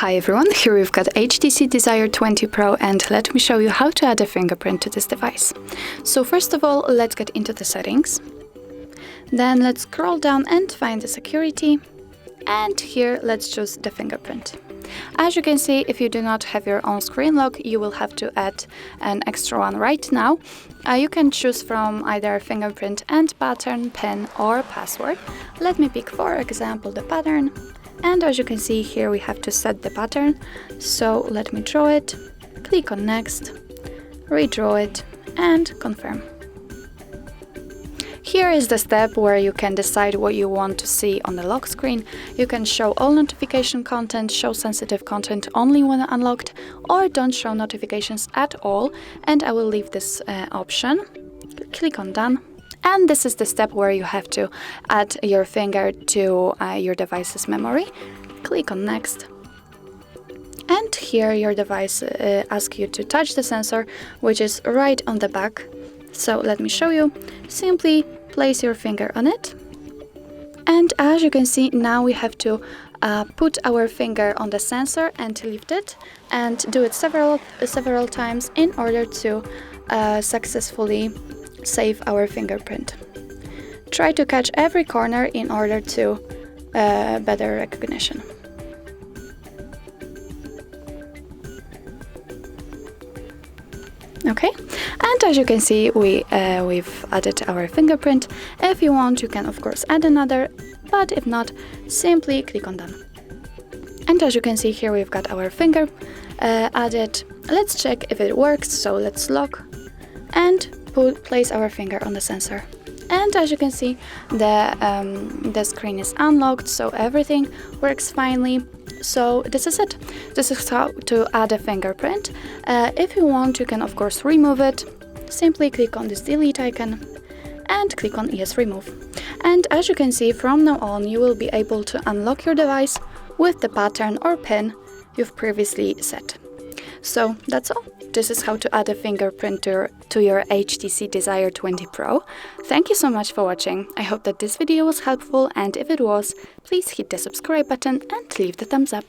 Hi everyone, here we've got HTC Desire 20 Pro and let me show you how to add a fingerprint to this device. So first of all, let's get into the settings. Then let's scroll down and find the security. And here let's choose the fingerprint. As you can see, if you do not have your own screen lock, you will have to add an extra one right now. You can choose from either fingerprint and pattern, PIN or password. Let me pick, for example, the pattern. And as you can see here, we have to set the pattern. So let me draw it, click on next, redraw it and confirm. Here is the step where you can decide what you want to see on the lock screen. You can show all notification content, show sensitive content only when unlocked, or don't show notifications at all. And I will leave this option. Click on done. And this is the step where you have to add your finger to your device's memory. Click on next. And here your device asks you to touch the sensor, which is right on the back. So let me show you. Simply place your finger on it. And as you can see, now we have to put our finger on the sensor and lift it and do it several times in order to successfully save our fingerprint. Try to catch every corner in order to better recognition. Okay, and as you can see, we've added our fingerprint. If you want, you can of course add another, but if not, simply click on done. And as you can see here, we've got our finger added. Let's check if it works. So let's lock and place our finger on the sensor. And as you can see, the screen is unlocked, so everything works finely. So this is it. This is how to add a fingerprint. If you want, you can of course remove it. Simply click on this delete icon and click on yes, remove. And as you can see, from now on you will be able to unlock your device with the pattern or PIN you've previously set. So that's all. This is how to add a fingerprint to your HTC Desire 20 Pro. Thank you so much for watching. I hope that this video was helpful, and if it was, please hit the subscribe button and leave the thumbs up.